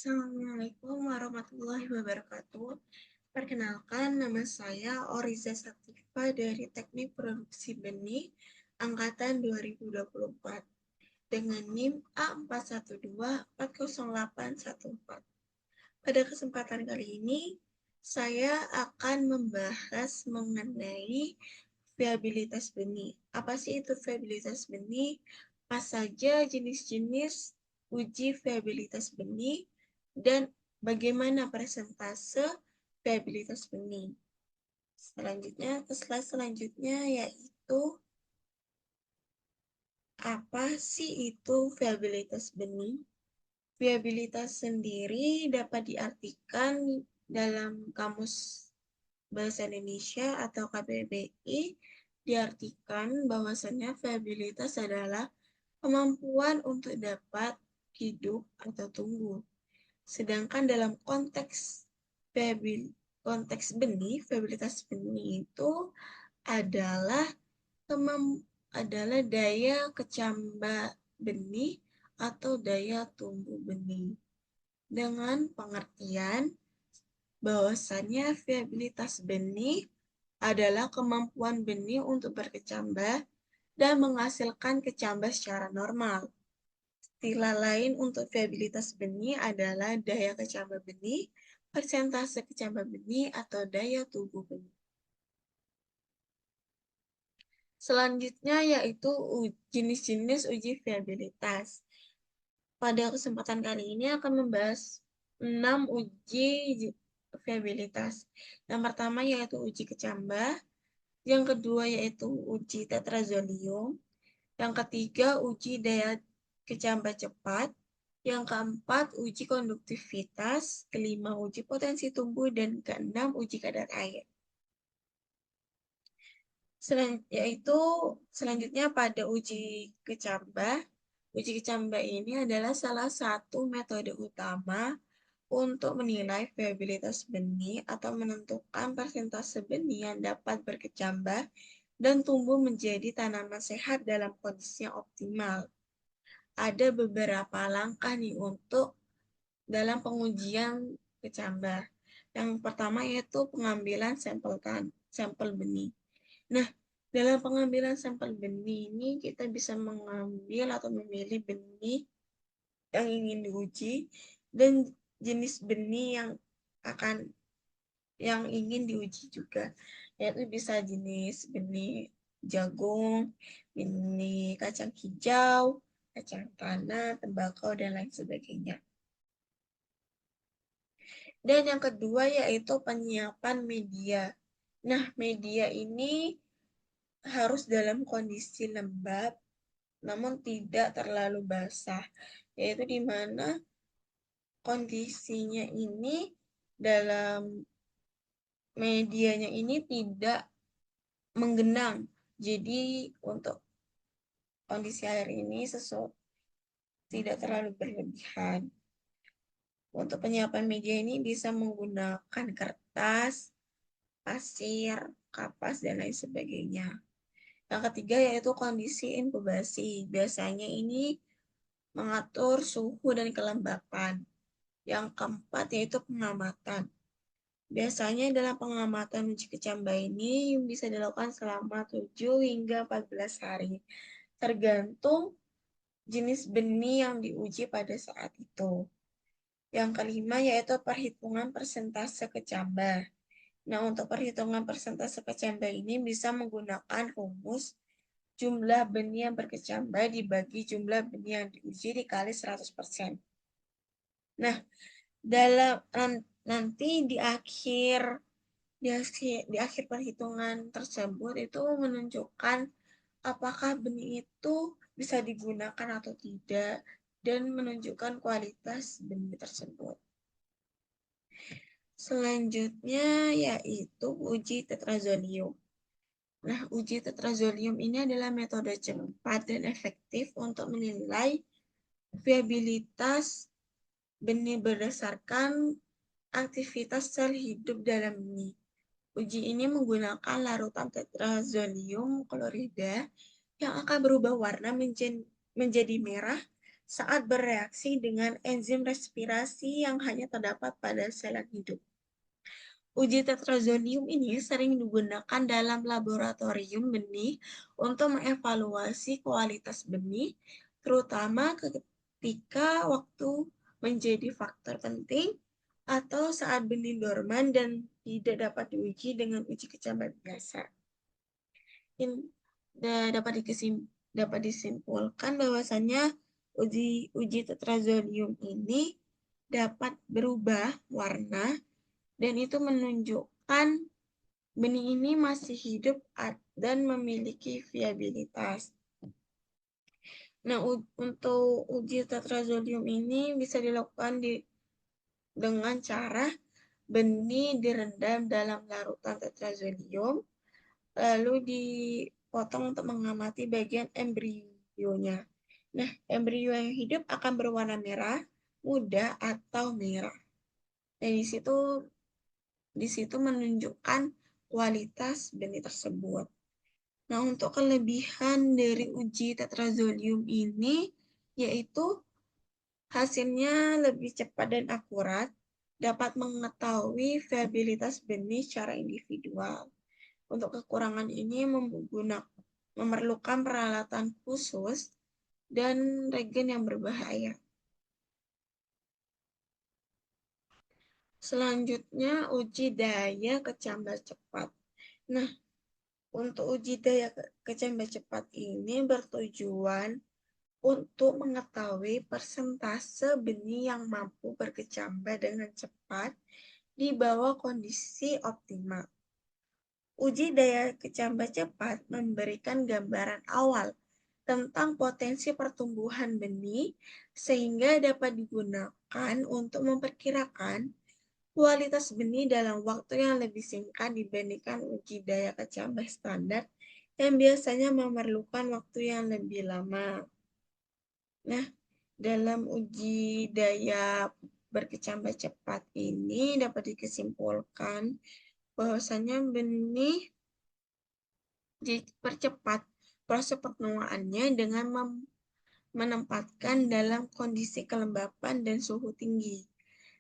Assalamualaikum warahmatullahi wabarakatuh. Perkenalkan, nama saya Oriza Saktifa dari Teknik Produksi Benih Angkatan 2024 dengan NIM A41240814. Pada kesempatan kali ini, saya akan membahas mengenai viabilitas benih. Apa sih itu viabilitas benih? Apa saja jenis-jenis uji viabilitas benih dan bagaimana persentase viabilitas benih. Selanjutnya, slide selanjutnya yaitu apa sih itu viabilitas benih? Viabilitas sendiri dapat diartikan dalam Kamus Bahasa Indonesia atau KBBI, diartikan bahwasannya viabilitas adalah kemampuan untuk dapat hidup atau tumbuh. Sedangkan dalam konteks benih, viabilitas benih itu adalah adalah daya kecambah benih atau daya tumbuh benih. Dengan pengertian bahwasannya viabilitas benih adalah kemampuan benih untuk berkecambah dan menghasilkan kecambah secara normal. Istilah lain untuk viabilitas benih adalah daya kecambah benih, persentase kecambah benih, atau daya tumbuh benih. Selanjutnya yaitu jenis-jenis uji viabilitas. Pada kesempatan kali ini akan membahas 6 uji viabilitas. Yang pertama yaitu uji kecambah, yang kedua yaitu uji tetrazolium, yang ketiga uji daya kecambah cepat, yang keempat uji konduktivitas, kelima uji potensi tumbuh, dan keenam uji kadar air. Yaitu selanjutnya pada uji kecambah. Uji kecambah ini adalah salah satu metode utama untuk menilai viabilitas benih atau menentukan persentase benih yang dapat berkecambah dan tumbuh menjadi tanaman sehat dalam kondisi yang optimal. Ada beberapa langkah nih untuk dalam pengujian kecambah. Yang pertama yaitu pengambilan sampel benih. Nah, dalam pengambilan sampel benih ini kita bisa mengambil atau memilih benih yang ingin diuji dan jenis benih yang ingin diuji juga, yaitu bisa jenis benih jagung, benih kacang hijau, kacang tanah, tembakau, dan lain sebagainya. Dan yang kedua yaitu penyiapan media. Nah, media ini harus dalam kondisi lembab, namun tidak terlalu basah, yaitu di mana kondisinya ini dalam medianya ini tidak menggenang. Jadi untuk kondisi air ini tidak terlalu berlebihan. Untuk penyiapan media ini bisa menggunakan kertas, pasir, kapas, dan lain sebagainya. Yang ketiga yaitu kondisi inkubasi. Biasanya ini mengatur suhu dan kelembapan. Yang keempat yaitu pengamatan. Biasanya dalam pengamatan uji kecambah ini bisa dilakukan selama 7 hingga 14 hari. Tergantung jenis benih yang diuji pada saat itu. Yang kelima yaitu perhitungan persentase kecambah. Nah, untuk perhitungan persentase kecambah ini bisa menggunakan rumus jumlah benih yang berkecambah dibagi jumlah benih yang diuji dikali 100%. Nah, dalam nanti di akhir perhitungan tersebut itu menunjukkan apakah benih itu bisa digunakan atau tidak dan menunjukkan kualitas benih tersebut. Selanjutnya yaitu uji tetrazolium. Nah, uji tetrazolium ini adalah metode cepat dan efektif untuk menilai viabilitas benih berdasarkan aktivitas sel hidup dalam benih. Uji ini menggunakan larutan tetrazolium klorida yang akan berubah warna menjadi merah saat bereaksi dengan enzim respirasi yang hanya terdapat pada sel yang hidup. Uji tetrazonium ini sering digunakan dalam laboratorium benih untuk mengevaluasi kualitas benih, terutama ketika waktu menjadi faktor penting atau saat benih dorman dan tidak dapat diuji dengan uji kecambah biasa. Dapat disimpulkan bahwasannya uji tetrazonium ini dapat berubah warna dan itu menunjukkan benih ini masih hidup dan memiliki viabilitas. Nah, untuk uji tetrazonium ini bisa dilakukan dengan cara benih direndam dalam larutan tetrazonium, lalu dipotong untuk mengamati bagian embrionya. Nah, embrio yang hidup akan berwarna merah, muda, atau merah. Dan di situ menunjukkan kualitas benih tersebut. Nah, untuk kelebihan dari uji tetrazonium ini yaitu hasilnya lebih cepat dan akurat, dapat mengetahui viabilitas benih secara individual. Untuk kekurangan ini memerlukan peralatan khusus dan regen yang berbahaya. Selanjutnya, uji daya kecambah cepat. Nah, untuk uji daya kecambah cepat ini bertujuan untuk mengetahui persentase benih yang mampu berkecambah dengan cepat di bawah kondisi optimal. Uji daya kecambah cepat memberikan gambaran awal tentang potensi pertumbuhan benih sehingga dapat digunakan untuk memperkirakan kualitas benih dalam waktu yang lebih singkat dibandingkan uji daya kecambah standar yang biasanya memerlukan waktu yang lebih lama. Nah, dalam uji daya berkecambah cepat ini dapat disimpulkan bahwasanya benih dipercepat proses penuaannya dengan menempatkan dalam kondisi kelembapan dan suhu tinggi.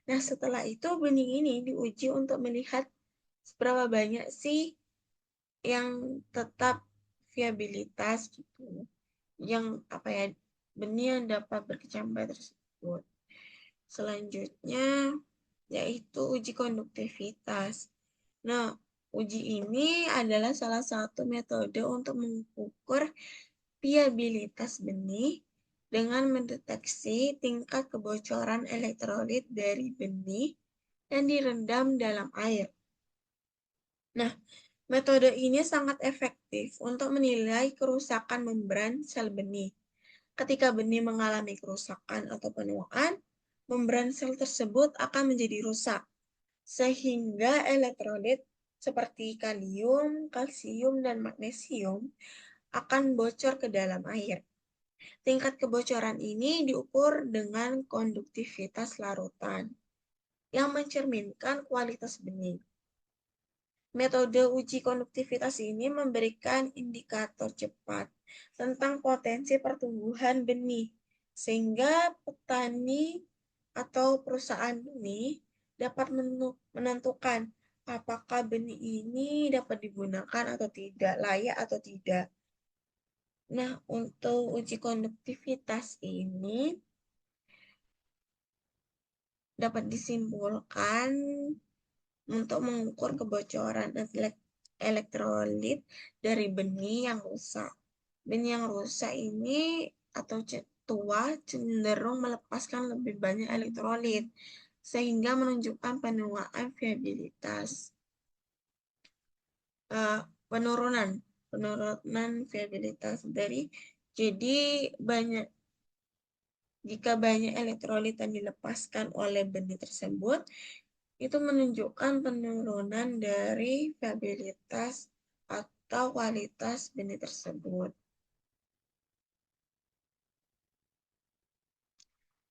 Nah, setelah itu benih ini diuji untuk melihat seberapa banyak sih yang tetap viabilitas gitu. Yang benih yang dapat berkecambah tersebut. Selanjutnya yaitu uji konduktivitas. Nah, uji ini adalah salah satu metode untuk mengukur viabilitas benih dengan mendeteksi tingkat kebocoran elektrolit dari benih yang direndam dalam air. Nah, metode ini sangat efektif untuk menilai kerusakan membran sel benih. Ketika benih mengalami kerusakan atau penuaan, membran sel tersebut akan menjadi rusak, sehingga elektrolit seperti kalium, kalsium, dan magnesium akan bocor ke dalam air. Tingkat kebocoran ini diukur dengan konduktivitas larutan, yang mencerminkan kualitas benih. Metode uji konduktivitas ini memberikan indikator cepat tentang potensi pertumbuhan benih, sehingga petani atau perusahaan benih dapat menentukan apakah benih ini dapat digunakan atau tidak, layak atau tidak. Nah, untuk uji konduktivitas ini dapat disimpulkan untuk mengukur kebocoran elektrolit dari benih yang rusak. Benih yang rusak ini atau tua cenderung melepaskan lebih banyak elektrolit, sehingga menunjukkan penuaan viabilitas. Penurunan viabilitas jadi jika banyak elektrolit yang dilepaskan oleh benih tersebut, itu menunjukkan penurunan dari viabilitas atau kualitas benih tersebut.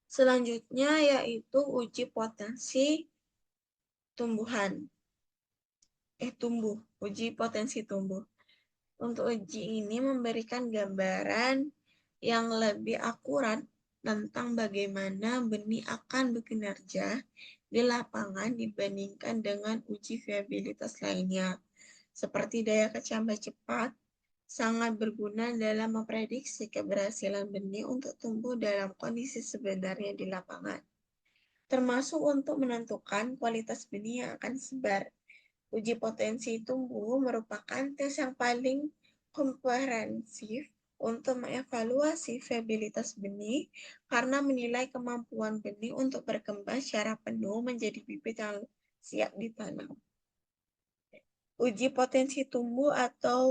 Selanjutnya yaitu uji potensi uji potensi tumbuh. Untuk uji ini memberikan gambaran yang lebih akurat tentang bagaimana benih akan bekinerja di lapangan dibandingkan dengan uji viabilitas lainnya, seperti daya kecambah cepat, sangat berguna dalam memprediksi keberhasilan benih untuk tumbuh dalam kondisi sebenarnya di lapangan, termasuk untuk menentukan kualitas benih yang akan disebar. Uji potensi tumbuh merupakan tes yang paling komprehensif untuk mengevaluasi viabilitas benih karena menilai kemampuan benih untuk berkembang secara penuh menjadi bibit yang siap ditanam. Uji potensi tumbuh atau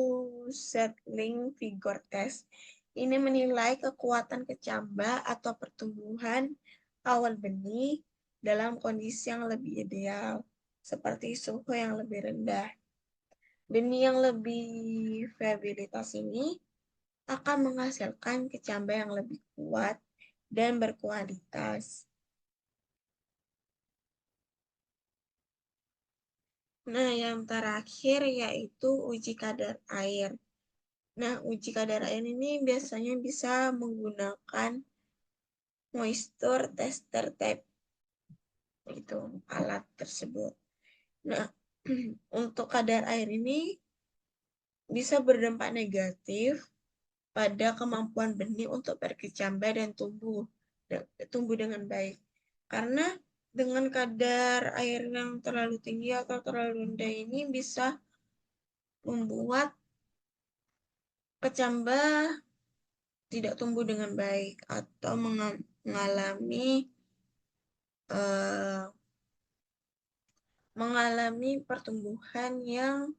seedling vigor test ini menilai kekuatan kecambah atau pertumbuhan awal benih dalam kondisi yang lebih ideal, seperti suhu yang lebih rendah. Benih yang lebih viabilitas ini akan menghasilkan kecambah yang lebih kuat dan berkualitas. Nah, yang terakhir yaitu uji kadar air. Nah, uji kadar air ini biasanya bisa menggunakan moisture tester tape, itu alat tersebut. Nah, untuk kadar air ini bisa berdampak negatif pada kemampuan benih untuk berkecambah dan tumbuh dengan baik. Karena dengan kadar air yang terlalu tinggi atau terlalu rendah ini bisa membuat kecambah tidak tumbuh dengan baik atau eh, mengalami pertumbuhan yang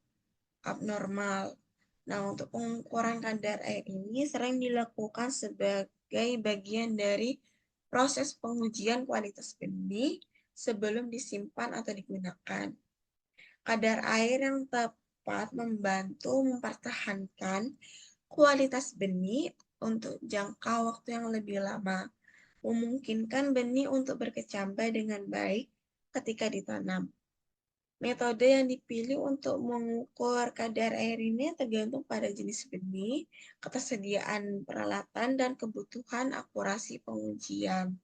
abnormal. Nah, untuk pengukuran kadar air ini sering dilakukan sebagai bagian dari proses pengujian kualitas benih sebelum disimpan atau digunakan. Kadar air yang tepat membantu mempertahankan kualitas benih untuk jangka waktu yang lebih lama, memungkinkan benih untuk berkecambah dengan baik ketika ditanam. Metode yang dipilih untuk mengukur kadar air ini tergantung pada jenis benih, ketersediaan peralatan, dan kebutuhan akurasi pengujian.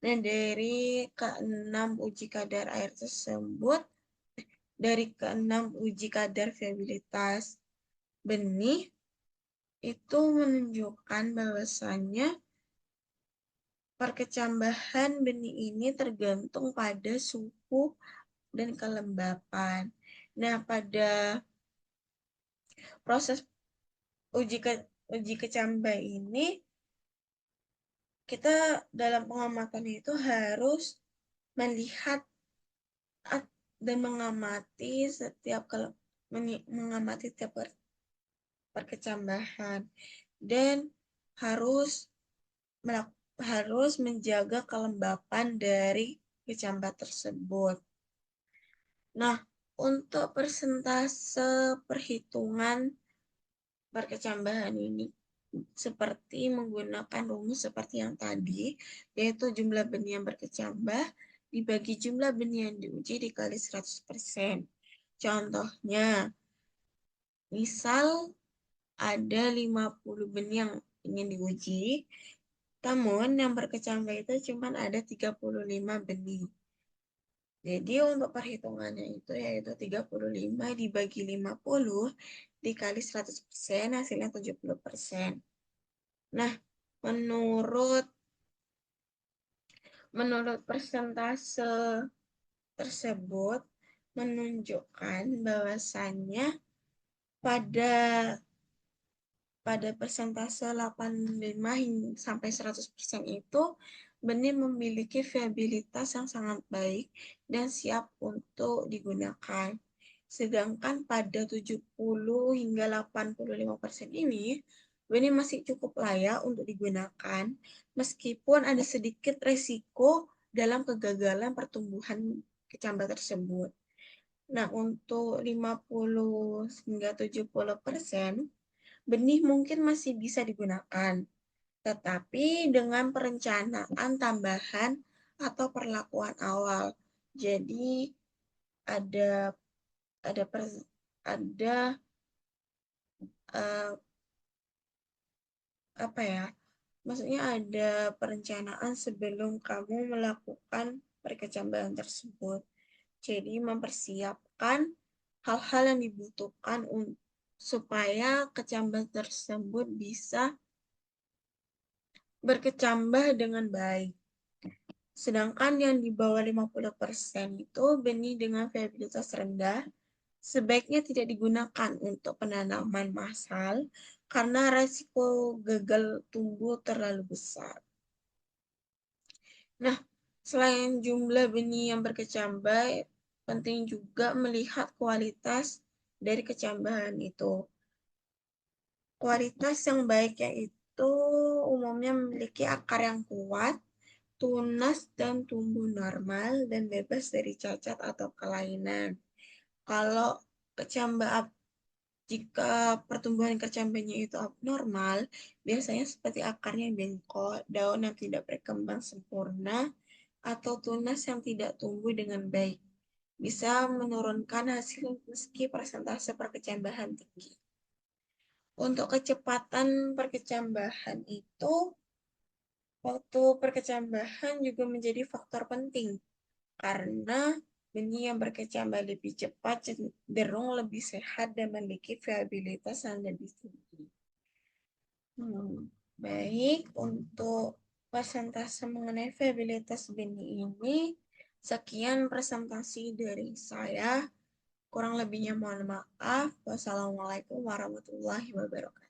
Nah, dari keenam uji kadar viabilitas benih itu menunjukkan bahwasannya perkecambahan benih ini tergantung pada suhu dan kelembapan. Nah, pada proses uji ke, uji kecambah ini kita dalam pengamatan itu harus melihat dan mengamati setiap perkecambahan dan harus harus menjaga kelembapan dari kecambah tersebut. Nah, untuk persentase perhitungan perkecambahan ini seperti menggunakan rumus seperti yang tadi, yaitu jumlah benih yang berkecambah dibagi jumlah benih yang diuji dikali 100%. Contohnya, misal ada 50 benih yang ingin diuji, namun yang berkecambah itu cuma ada 35 benih. Jadi untuk perhitungannya itu yaitu 35 dibagi 50 dikali 100% hasilnya 70%. Nah, menurut persentase tersebut menunjukkan bahwasannya pada pada persentase 85 sampai 100% itu benih memiliki viabilitas yang sangat baik dan siap untuk digunakan. Sedangkan pada 70 hingga 85% ini, benih masih cukup layak untuk digunakan meskipun ada sedikit resiko dalam kegagalan pertumbuhan kecambah tersebut. Nah, untuk 50 hingga 70%, benih mungkin masih bisa digunakan, tetapi dengan perencanaan tambahan atau perlakuan awal. Jadi ada ada per, ada apa ya maksudnya ada perencanaan sebelum kamu melakukan perkecambahan tersebut. Jadi mempersiapkan hal-hal yang dibutuhkan supaya kecambah tersebut bisa berkecambah dengan baik. Sedangkan yang di bawah 50% itu benih dengan viabilitas rendah sebaiknya tidak digunakan untuk penanaman massal karena resiko gagal tumbuh terlalu besar. Nah, selain jumlah benih yang berkecambah, penting juga melihat kualitas dari kecambahan itu. Kualitas yang baik yaitu umumnya memiliki akar yang kuat, tunas dan tumbuh normal, dan bebas dari cacat atau kelainan. Kalau kecambah jika pertumbuhan kecambahnya itu abnormal, biasanya seperti akarnya bengkok, daun yang tidak berkembang sempurna, atau tunas yang tidak tumbuh dengan baik. Bisa menurunkan hasil meski persentase perkecambahan tinggi. Untuk kecepatan perkecambahan itu, waktu perkecambahan juga menjadi faktor penting karena benih yang berkecambah lebih cepat cenderung lebih sehat dan memiliki viabilitas yang lebih tinggi. Baik, untuk presentasi mengenai viabilitas benih ini, sekian presentasi dari saya. Kurang lebihnya mohon maaf. Wassalamualaikum warahmatullahi wabarakatuh.